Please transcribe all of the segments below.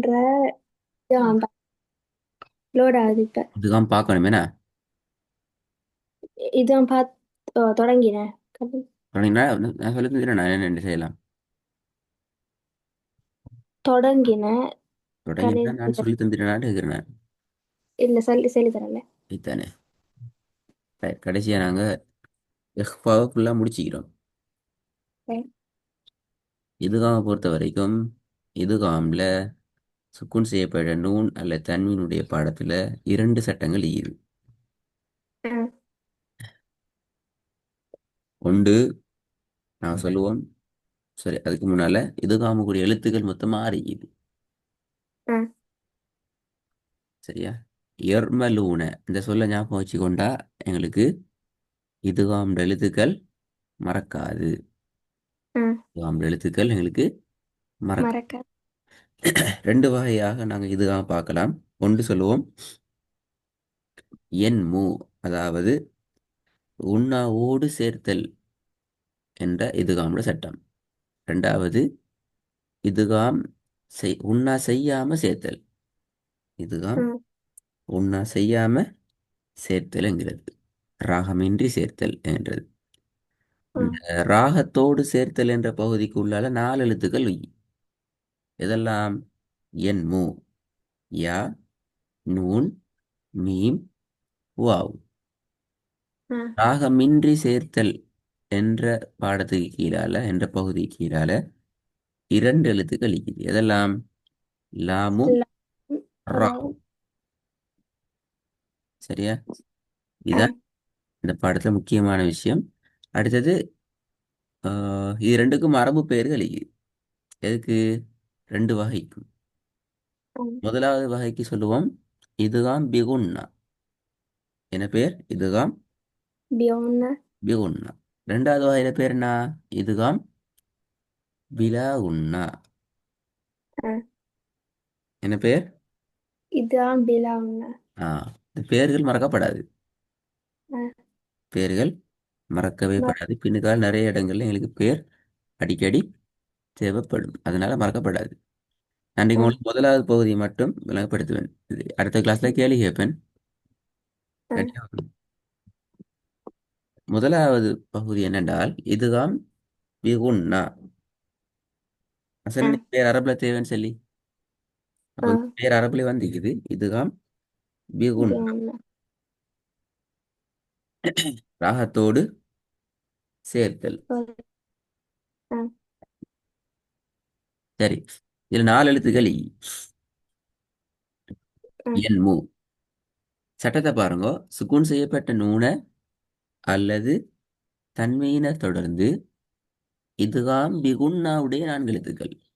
என்ற லோட் ஆகுது இப்ப. இதுதான் பார்க்கணும் என்ன. இதான் தொடங்கினேன். சொன்னீங்கன்னா நான் சொல்லி தந்துடுறேன், நான் என்ன செய்யலாம். தொடங்கினேன். தொடங்கினா நான் கடைசி சொல்லி தந்துடுறேன் இருக்கிறேன். இல்ல சொல்லி சொல்லி தரல. இதுதானே. ரைட், கடைசியாக நாங்கள் எஃபாவை ஃபுல்லாக முடிச்சிக்கிறோம். சரி. இதுகாம பொறுத்த வரைக்கும் இதுகாம்ல சுக்குன் செய்யப்பட்ட நூன் அல்ல தன்வீனுடைய பாடத்தில் இரண்டு சட்டங்கள் இருக்குது. ஆ, ஒன்று நான் சொல்லுவோம். சரி, அதுக்கு முன்னால இதுகாமக்கூடிய எழுத்துக்கள் மொத்தம் ஆறு இருக்குது. ஆ, சரியா. எர்மலூன இந்த சொல்ல ஞாபகம் வச்சுக்கொண்டா எங்களுக்கு இதுகாம் எழுத்துக்கள் மறக்காது. ஆ. இதுகாம் எழுத்துக்கள் எங்களுக்கு மறக்க. மறக்க. ரெண்டு வகையாக நாங்கள் இதுகாம் பார்க்கலாம். ஒன்று சொல்லுவோம் என் மூ, அதாவது உண்ணாவோடு சேர்த்தல் என்ற இதுகாமோட சட்டம். ரெண்டாவது இதுகாம் உண்ணா செய்யாம சேர்த்தல். இதுகாம் ம், உண்ணா செய்யாம சேர்த்தல் என்கிறது. ராகமின்றி சேர்த்தல் என்கிறது. ம், இந்த ராகத்தோடு சேர்த்தல் என்ற பகுதிக்கு உள்ளால நாலு எழுத்துக்கள் இதெல்லாம் என் மூ, யா, நூன், மீம், வாவ். ஆ. ராகமின்றி சேர்த்தல் என்ற பாடத்துக்கு கீழால என்ற பகுதிக்கு கீழால இரண்டு எழுத்துக்கள் இருக்குது. எதெல்லாம் லாமும் ல- ராவ். ராவும். சரியா. ஆ, இதுதான் இந்த பாடத்துல முக்கியமான விஷயம். அடுத்தது இது ரெண்டுக்கும் மரபு பெயர்கள் இருக்குது. எதுக்கு? ரெண்டு வகைக்கும். ம். முதலாவது வகைக்கு சொல்லுவோம் இதுதான் பிகுன்னா. என்ன பேர்? இதுதான் பியோன்னு. பிகுன்னா. ரெண்டாவது வகையில பேர் என்ன? இதுதான் பிலா உன்னா. ஆ. என்ன பேர்? இதுதான் பிலாவுன்னு. ஆ, இந்த பேர்கள் மறக்கப்படாது. ஆ. பேர்கள் மறக்கவே ம- படாது. பின்னுக்கால நிறைய இடங்கள்ல எங்களுக்கு பேர் அடிக்கடி தேவைப்படும், அதனால மறக்கப்படாது. நான் ஆ, உங்களுக்கு முதலாவது பகுதியை மட்டும் விளங்கப்படுத்துவேன். இது அடுத்த கிளாஸ்ல கேள்வி கேட்பேன். ஆ, சரியா? முதலாவது பகுதி என்னென்றால் இதுதான் பிகுன்னா. ஆ, அசல் பேர் அரபுல தேவைன்னு சொல்லி அப்போ ஆ. இந்த பேர் அரபுல வந்திக்குது. இதுதான் பிகுன்னா. பியோன்னு. ராகத்தோடு சேர்த்தல். ஆ, சரி, இதுல நாலு எழுத்துக்கள் ஆ. என்மு. சட்டத்தை பாருங்க. சுக்கூன் செய்யப்பட்ட நூனை அல்லது தன்மையினை தொடர்ந்து இதுகாம் பிகுன்னாவுடைய நான்கு எழுத்துக்கள். ஆ.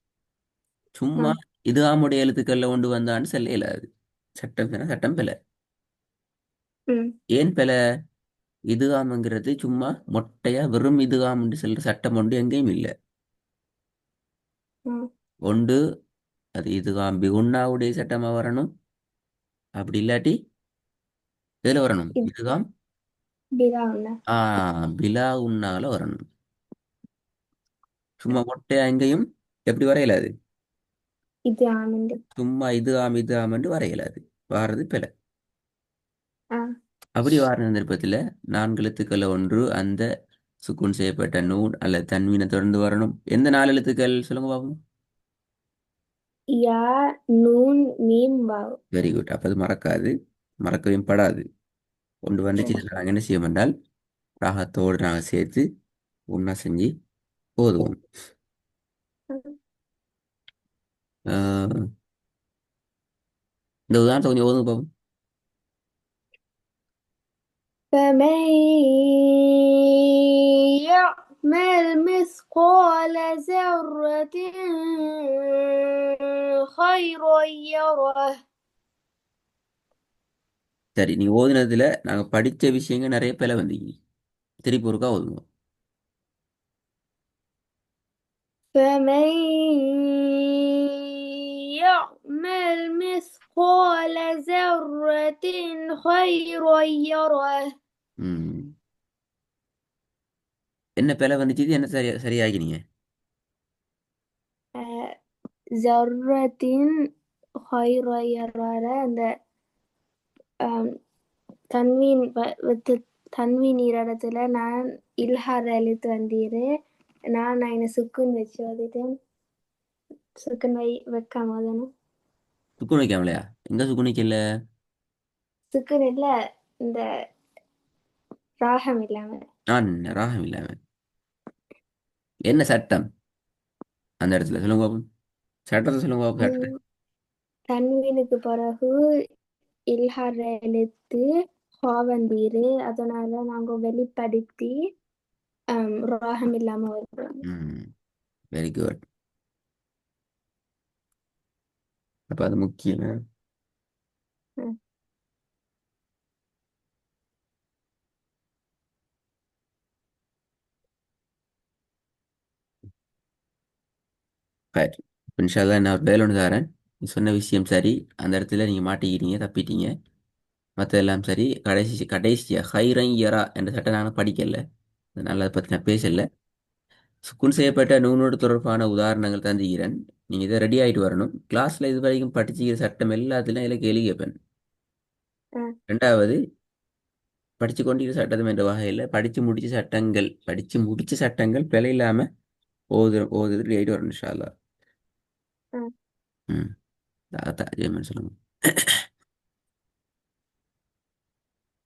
சும்மா இதுகாமுடைய எழுத்துக்கள்ல கொண்டு வந்தான்னு சொல்ல இயலாது. சட்டம் சொன்னா சட்டம் பிழை. ம், ஏன் பிழை? இதுகாம்ங்கிறது சும்மா மொட்டையா வெறும் இதுகாம்னு சொல்ற சட்டம் ஒன்று எங்கேயும் இல்லை. ம். ஒன்று அது இதுகாம் பிகுன்னாவுடைய சட்டமா வரணும். அப்படி இல்லாட்டி எதுல வரணும்? இது இதுகாம் பிலாவுன்னு. பிலா உன்னால வரணும். சும்மா மொட்டையா எங்கேயும் எப்படி வர இயலாது. இது ஆனந்து. சும்மா இது ஆமென்று வர இயலாது. வாரது பிழை. ஆ. அப்படி வார சந்தர்ப்பத்தில் நான்கு எழுத்துக்கள் ஒன்று அந்த சுக்குன் செய்யப்பட்ட நூன் அல்லது தன்வீனை தொடர்ந்து வரணும். எந்த நாலு எழுத்துக்கள் சொல்லுங்க பாப்போம். யா, நூன், மீம், வாவ். Very good. அப்போ அது மறக்காது, மறக்கவும் படாது. ஒன்று வந்துச்சு, இதில் நாங்கள் என்ன செய்ய வேண்டால் ராகத்தோடு நாங்கள் சேர்த்து ஒன்றா செஞ்சு ஓதுவோம். ஆஹ் இந்த உதாரணத்தை கொஞ்சம் ஓதுங்க பாப்போம். فمن يعمل مثقال ذرة خيرا يره. சரி, நீ ஓதுனதுல நாங்கள் படித்த விஷயங்கள் நிறைய பிழை வந்தீங்க. திருப்பி ஒருக்கா ஓதுங்க. فمن يعمل مثقال ذرة خيرا يره. ம், என்ன பிழை வந்துச்சு? இது என்ன சரியாகினீங்க? ذرة ஹைரொய்யரால அந்த ஆம், தன்வீன் வித்து தன்வீன் இடத்துல நான் இல்ஹார எழுத்து வந்தீரு நான் என்ன சுக்குன் வச்சு வந்துட்டு சுக்குன் வைக்காம அதனும் சுக்குன் வைக்காமலையா? எங்க சுக்குன் வைக்கல? சுக்குன் இல்ல இந்த ராகம் இல்லாம நான் ராகம் இல்லாம. என்ன சட்டம் அந்த இடத்துல சொல்லுங்க பாப்போம். சட்டத்தை சொல்லுங்க பாப்போம், சட்டத்தை. தன்வீனுக்கு பிறகு இல்ஹார எழுத்து ஹாவந்தீரு அதனால நாங்க வெளிப்படுத்தி ராகம் இல்லாம வருவோம். ம், வெரி குட். அப்ப அது முக்கியம். ம். ரைட். இன்ஷால்லா நான் ஒரு வேலை ஒன்று தரேன். நீ சொன்ன விஷயம் சரி, அந்த இடத்துல நீங்கள் மாட்டிக்கிறீங்க, தப்பிட்டீங்க. மற்றதெல்லாம் சரி. கடைசியா ஹைரங்கரா என்ற சட்டம் நாங்கள் படிக்கல, அதனால அதை பற்றி நான் பேசல. சுக்குன் செய்யப்பட்ட நூலோடு தொடர்பான உதாரணங்கள் தந்துகிறேன். நீங்கள் இதை ரெடி ஆகிட்டு வரணும். கிளாஸில் இது வரைக்கும் படிச்சுக்கிற சட்டம் எல்லாத்துலையும் இதில் கேள்வி கேட்பேன். ம். ரெண்டாவது, படித்து கொண்டிருக்கிற சட்டம் என்ற வகையில் படித்து முடிச்ச சட்டங்கள் பிழை இல்லாமல் ஓதுறது ரெடி ஆகிட்டு வரணும் இன்ஷா அல்லாஹ். ம். ம். அதான் ஜெயமன் சொல்லுங்க.